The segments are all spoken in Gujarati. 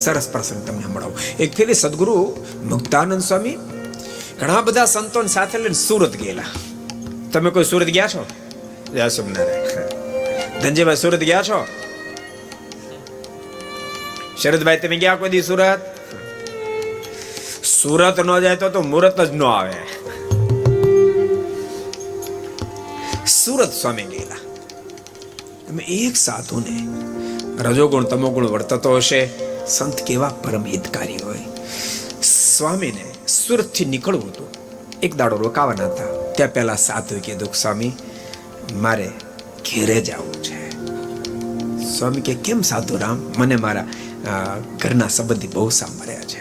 સરસ પ્રસંગ તમને સંભળાવું. એક ફેરી સદગુરુ મુક્તાનંદ સ્વામી ઘણા બધા સંતોને સાથે લઈને સુરત ગયેલા. તમે કોઈ સુરત ગયા છો? જય સ્વામિનારાયણ. ધનજીભાઈ સુરત ગયા છો? શરદભાઈ તમે ગયા કોઈ દી સુરત? સુરત ન જાય તો મુહૂર્ત જ ન આવે. સુરત સ્વામી ગયેલા. તમે એક સાધુને રજોગુણ તમોગુણ વર્તતો હશે. સંત કેવા પરમ હિતકારી હોય. સ્વામીને સુરત થી નીકળવું હતું, એક દાડો રોકાવાના હતા. ત્યાં પહેલા સાધુએ કીધું, સ્વામી મારે ઘેરે જવું છે. સ્વામી કે કેમ સાધુ રામ? મને મારા ઘરના સંબંધી બહુ સાંભળ્યા છે,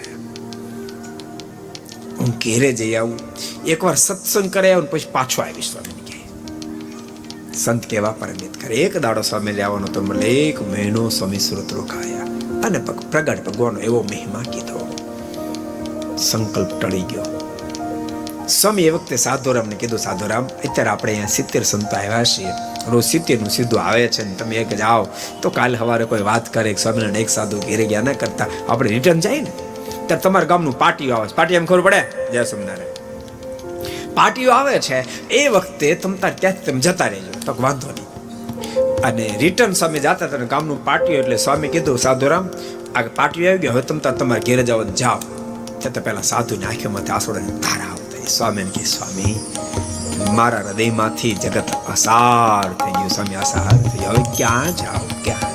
હું ઘેરે જઈ આવું, એકવાર સત્સંગ કરે આવું પછી પાછો આવીશ. સ્વામી કે સંત કેવા પરમિત કરે. એક દાડો સ્વામી જવાનો તો મળે, 1 મહિનો સ્વામી સુરત રોકાયા અને પ્રગટ ભગવાનનો એવો મહિમા કીધો. સંકલ્પ ટળી ગયો. સ્વામી એ વખતે સાધુરામને કીધું, સાધુરામ અત્યારે આપણે અહીંયા 70 સંતો આવ્યા છીએ, રોજ 70 નું સીધું આવે છે ને તમે એક જાઓ તો કાલ સવારે કોઈ વાત કરે સ્વામિનારાયણ એક સાધુ ઘેરે ગયા ના કરતા આપણે રિટર્ન જાય ને ત્યારે તમારા ગામનું પાટિયું આવે છે. પાટિયું એમ ખબર પડે? જય સ્વામિનારાયણ. પાટિયું આવે છે એ વખતે ત્યાંથી તમે જતા રહેજો. તો વાંધો નહીં. અને રિટર્ન સ્વામી જતા હતા ગામનું પાટિયું એટલે સ્વામી કીધું, સાધુરામ આ પાટિયું આવી ગયું, હવે તમારે ઘેરે જાઓ જાઓ. ત્યાં પહેલા સાધુની આંખોમાંથી આંસુડાની ધારા આવતી. સ્વામીને કહે, સ્વામી મારા હૃદયમાંથી જગત અસાર થઈ ગયું. સ્વામી અસાર થઈ ગયું, હવે ક્યાં જાઓ ક્યાં